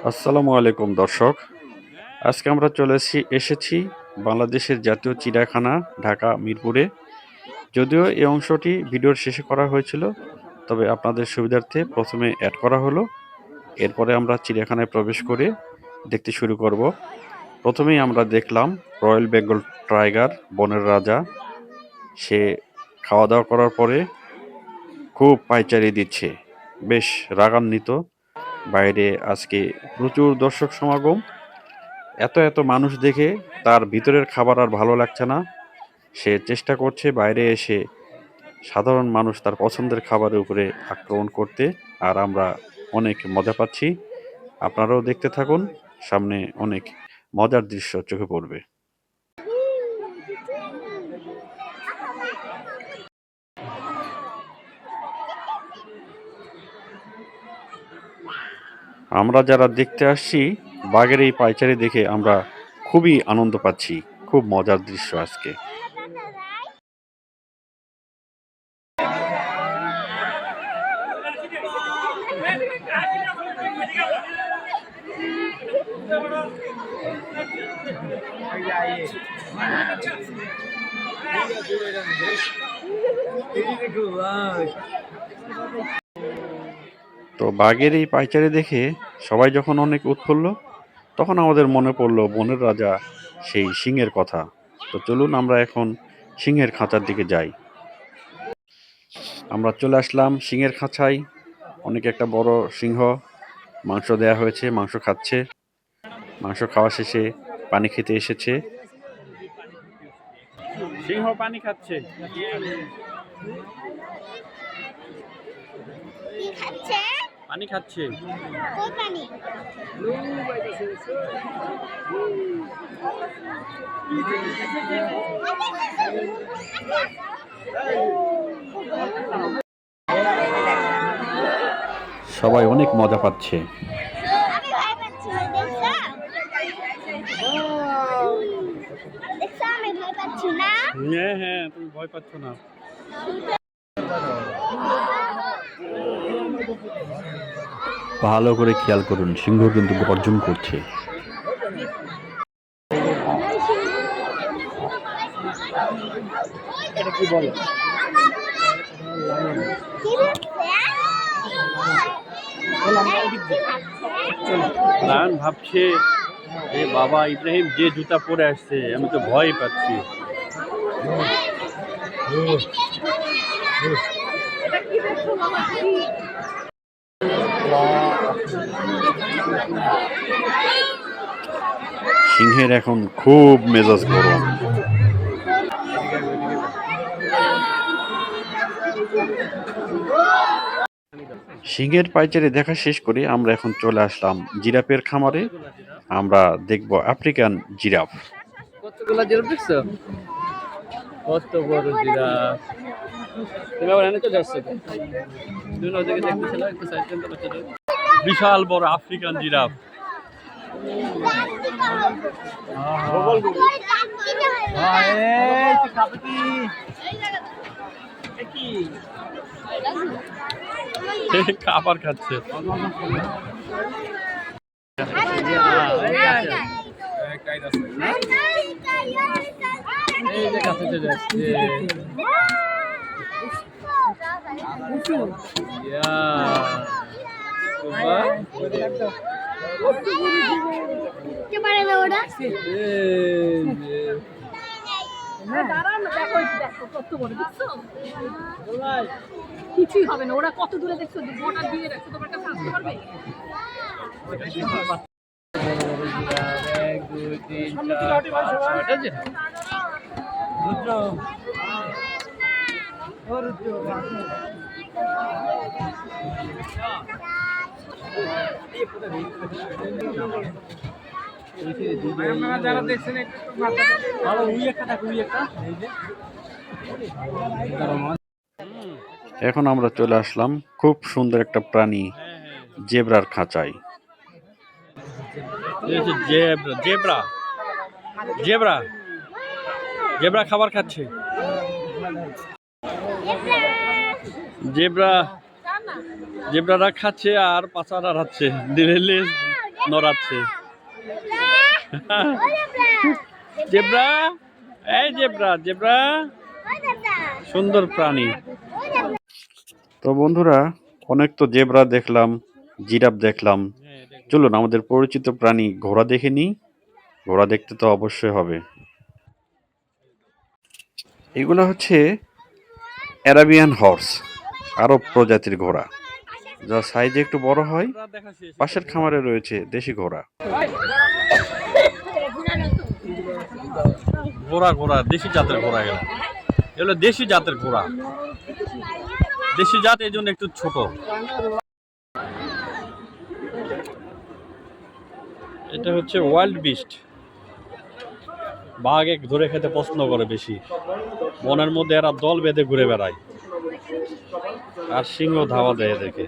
আসসালামু আলাইকুম দর্শক। আজকে আমরা এসেছি বাংলাদেশের জাতীয় চিড়িয়াখানা ঢাকা মিরপুরে। যদিও এই অংশটি ভিডিওর শেষে করা হয়েছিল, তবে আপনাদের সুবিধার্থে প্রথমে অ্যাড করা হলো। এরপরে আমরা চিড়িয়াখানায় প্রবেশ করে দেখতে শুরু করব। প্রথমেই আমরা দেখলাম রয়্যাল বেঙ্গল টাইগার, বনের রাজা। সে খাওয়া দাওয়া করার পরে খুব পায়চারি দিচ্ছে, বেশ রাগান্বিত। বাইরে আজকে প্রচুর দর্শক সমাগম। এত এত মানুষ দেখে তার ভিতরের খাবার আর ভালো লাগছে না। সে চেষ্টা করছে বাইরে এসে সাধারণ মানুষ তার পছন্দের খাবারের উপরে আক্রমণ করতে, আর আমরা অনেক মজা পাচ্ছি। আপনারাও দেখতে থাকুন, সামনে অনেক মজার দৃশ্য চোখে পড়বে। আমরা যারা দেখতে আসছি, বাঘের এই পায়চারি দেখে আমরা খুবই আনন্দ পাচ্ছি। খুব মজার দৃশ্য আজকে। তো বাঘের এই পায়চারি দেখে সবাই যখন অনেক উৎফুল্ল, তখন আমাদের মনে পড়লো বনের রাজা সেই সিংহের কথা। তো চলুন আমরা এখন সিংহের খাঁচার দিকে যাই। আমরা চলে আসলাম সিংহের খাঁচায়। অনেক একটা বড় সিংহ, মাংস দেয়া হয়েছে, মাংস খাচ্ছে। মাংস খাওয়া শেষে পানি খেতে এসেছে। সিংহ পানি খাচ্ছে। পানি খাচ্ছে। সবাই অনেক মজা পাচ্ছে। হ্যাঁ হ্যাঁ, তুমি ভয় পাচ্ছ না। ভালো করে খেয়াল করুন, সিংহ কিন্তু গর্জন করছে। লায়ন ভাবছে, এ বাবা ইব্রাহিম যে জুতা পরে আসছে, আমি তো ভয় পাচ্ছি। সিংহের এখন খুব মেজাজ গরম। সিংহের পায়চারি দেখা শেষ করে আমরা এখন চলে আসলাম জিরাফের খামারে। আমরা দেখব আফ্রিকান জিরাফ। কতগুলা জিরাফ দেখছো? কত বড় জিরাফ! তুমি আবার এনে তো যাচ্ছো তো? তুমি ওদিকে দেখতেছিল, একটু সাইড থেকে দেখতে দাও। বিশাল বড় আফ্রিকান জিরাফ। খাবার খাচ্ছে। এই যে কাছে চলে আসছে। কিছুই হবে না, ওরা কত দূরে দেখছো, বর্ডার দিয়ে রাখছো, তোমার কাছে আসতে পারবে? এক দুই তিন চার পাঁচ ছয়টা জিরাফ। রুদ্র, ও রুদ্র, যারা দেখছেন এখন আমরা চলে আসলাম খুব সুন্দর একটা প্রাণী, জেব্রার খাঁচায়। জেব্রা জেব্রা জেব্রা খাবার খাচ্ছে। জেব্রারা খাচ্ছে আর পাছা নাড়াচ্ছে, দিলে নড়াচ্ছে। জেব্রা, এই জেব্রা, জেব্রা সুন্দর প্রাণী। তো বন্ধুরা, অনেক তো জেব্রা দেখলাম, জিরাফ দেখলাম। চলুন আমাদের পরিচিত প্রাণী ঘোড়া দেখে নিই। ঘোড়া দেখতে তো অবশ্যই হবে। এগুলো হচ্ছে অ্যারাবিয়ান হর্স, আরব প্রজাতির ঘোড়া, যা সাইজে একটু বড় হয়। পাশের খামারে রয়েছে দেশি ঘোড়া। ঘোড়া ঘোড়া দেশি জাতের ঘোড়া, এগুলো দেশি জাতের ঘোড়া। দেশি জাত এই জন্য একটু ছোট। এটা হচ্ছে ওয়াইল্ড বিস্ট। বাঘ এক ধরে খেতে পছন্দ করে বেশি। বনের মধ্যে এরা দল বেঁধে ঘুরে বেড়ায়, আর সিংহ ধাওয়া দেয় দেখে।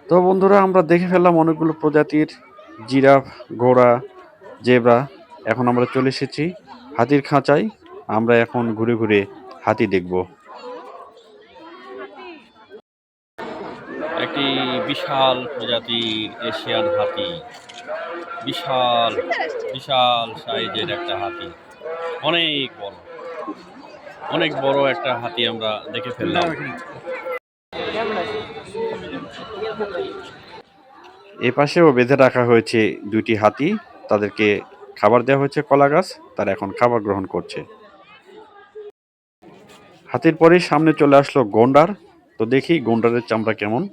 তো বন্ধুরা, আমরা দেখে ফেললাম অনেকগুলো প্রজাতির জিরাফ, ঘোড়া, জেব্রা। এখন আমরা চলে এসেছি হাতির খাঁচায়। আমরা এখন ঘুরে ঘুরে হাতি দেখব। একটি বিশাল প্রজাতির এশিয়ান হাতি, বিশাল বিশাল সাইজের একটা হাতি, অনেক বড়, অনেক বড় একটা হাতি আমরা দেখে ফেললাম। এ পাশেও বেঁধে রাখা হয়েছে দুইটি হাতি। তাদেরকে খাবার দেওয়া হয়েছে কলা গাছ, তারা এখন খাবার গ্রহণ করছে। হাতির পরেই সামনে চলে আসলো গন্ডার। তো দেখি গন্ডারের চামড়া কেমন।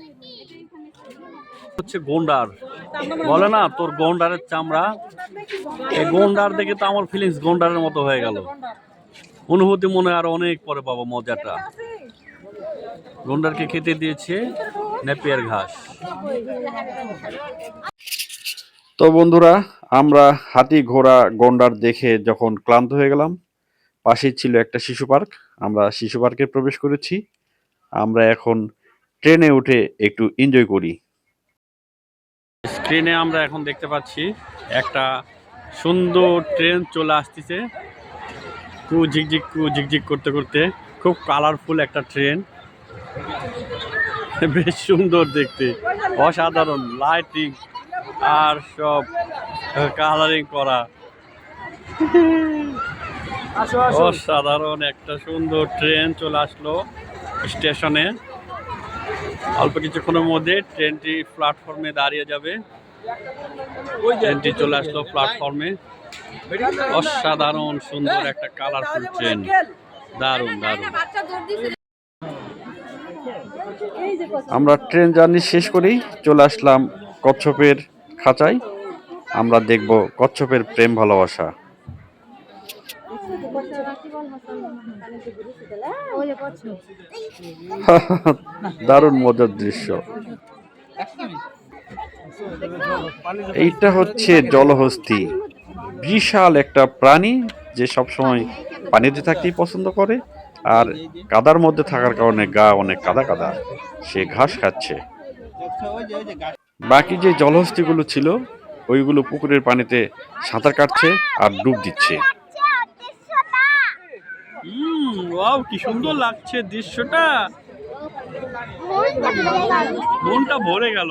হচ্ছে গন্ডার, বলে না তোর গন্ডারের চামড়া। এই গন্ডার দেখে তো আমার ফিলিংস গন্ডারের মতো হয়ে গেল। অনুভূতি মনে হয় আরো অনেক পরে পাবো মজাটা। গন্ডারকে খেতে দিয়েছে নেপিয়ার ঘাস। তো বন্ধুরা, আমরা হাতি, ঘোড়া, গন্ডার দেখে যখন ক্লান্ত হয়ে গেলাম, পাশেই ছিল একটা শিশু পার্ক। আমরা শিশু পার্কে প্রবেশ করেছি। আমরা এখন ট্রেনে উঠে একটু এনজয় করি। স্ক্রিনে আমরা এখন দেখতে পাচ্ছি একটা সুন্দর ট্রেন চলে আসতেছে, কু ঝিকঝিক করতে করতে। খুব কালারফুল একটা ট্রেন, বেশ সুন্দর দেখতে, অসাধারণ লাইটিং আর সব কালারিং করা। অসাধারণ একটা সুন্দর ট্রেন চলে আসলো স্টেশনে। অল্প কিছুক্ষণের মধ্যে ট্রেনটি প্ল্যাটফর্মে দাঁড়িয়ে যাবে। ট্রেনটি চলে আসলো প্ল্যাটফর্মে। অসাধারণ সুন্দর একটা কালারফুল ট্রেন, দারুণ দারুণ। আমরা ট্রেন জার্নি শেষ করেই চলে আসলাম কচ্ছপের খাঁচায়। আমরা দেখব কচ্ছপের প্রেম ভালোবাসা। দারুণ মজার দৃশ্য। এইটা হচ্ছে জলহস্তী, বিশাল একটা প্রাণী যে সবসময় পানিতে থাকতেই পছন্দ করে, আর কাদার মধ্যে থাকার কারণে গা অনেক কাদা কাদা, সে ঘাস খাচ্ছে। বাকি যে জলহস্তিগুলো ছিল, ওইগুলো পুকুরের পানিতে সাঁতার কাটছে আর ডুব দিচ্ছে। ওয়াও, কি সুন্দর লাগছে দৃশ্যটা, মনটা ভরে গেল।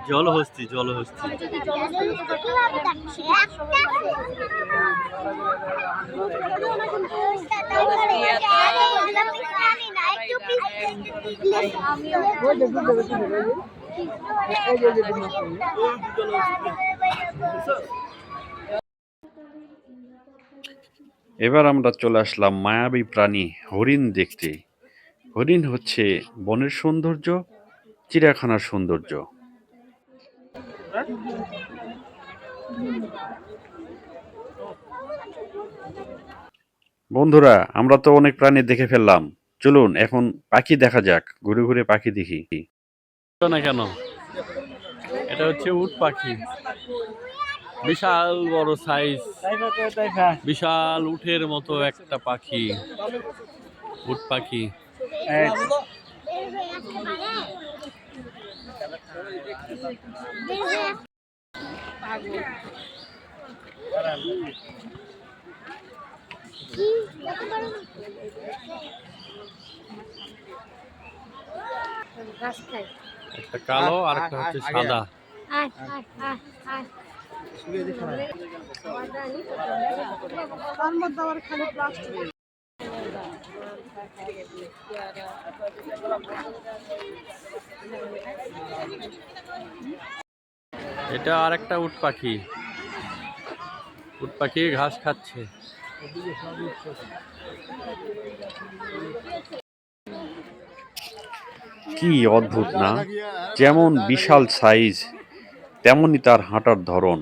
জলহস্তি জলহস্তি। এবার আমরা চলে আসলাম মায়াবী প্রাণী হরিণ দেখতে। হরিণ হচ্ছে বনের সৌন্দর্য, চিড়িয়াখানার সৌন্দর্য। বন্ধুরা, আমরা তো অনেক প্রাণী দেখে ফেললাম। চলুন এখন পাখি দেখা যাক, ঘুরে ঘুরে পাখি দেখি। না কেন, এটা হচ্ছে উট পাখি, বিশাল বড় সাইজ, বিশাল উটের মতো একটা পাখি, উট পাখি। পাগল। একটা কালো আর একটা হচ্ছে সাদা। তার মধ্যে আবার খালি প্লাস্টিক। এটা আর একটা উট পাখি। উট পাখি ঘাস খাচ্ছে। কি অদ্ভুত না? যেমন বিশাল সাইজ তেমনই তার হাঁটার ধরন।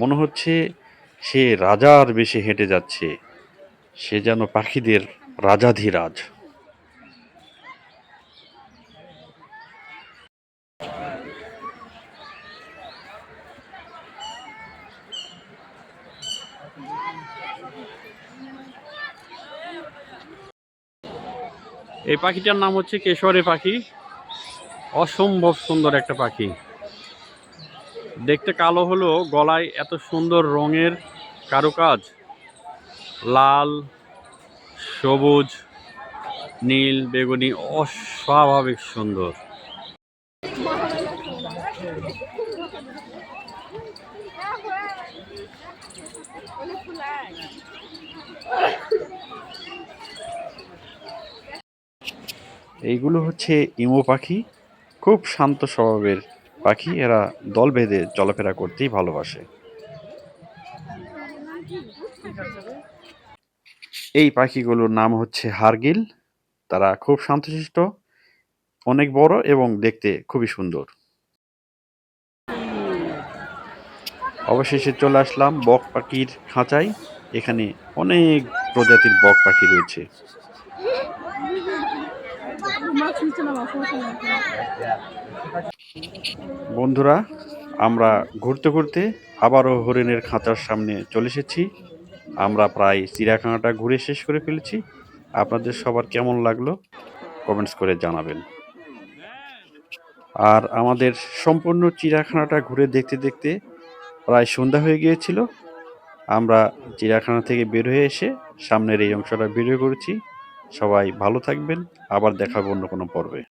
মনে হচ্ছে সে রাজার বেশে হেঁটে যাচ্ছে। সে যেন পাখিদের রাজাধিরাজ। এই পাখিটার নাম হচ্ছে কেশরে পাখি। অসম্ভব সুন্দর একটা পাখি। দেখতে কালো হলেও গলায় এত সুন্দর রঙের কারুকাজ, লাল, সবুজ, নীল, বেগুনি, অস্বাভাবিক সুন্দর। এইগুলো হচ্ছে ইমু পাখি। খুব শান্ত স্বভাবের পাখি। এরা দল বেঁধে চলাফেরা করতেই ভালোবাসে। এই পাখিগুলোর নাম হচ্ছে হারগিল। তারা খুব শান্তশিষ্ট, অনেক বড় এবং দেখতে খুবই সুন্দর। অবশেষে চলে আসলাম বক পাখির খাঁচায়। এখানে অনেক প্রজাতির বক পাখি রয়েছে। বন্ধুরা, আমরা ঘুরতে ঘুরতে আবারও হরিণের খাঁচার সামনে চলে এসেছি। আমরা প্রায় চিড়িয়াখানাটা ঘুরে শেষ করে ফেলেছি। আপনাদের সবার কেমন লাগলো কমেন্টস করে জানাবেন। আর আমাদের সম্পূর্ণ চিড়িয়াখানাটা ঘুরে দেখতে দেখতে প্রায় সন্ধ্যা হয়ে গিয়েছিল। আমরা চিড়িয়াখানা থেকে বের হয়ে এসে সামনের এই অংশটা ভিডিও করেছি। সবাই ভালো থাকবেন। আবার দেখা হবে অন্য কোনো পর্বে।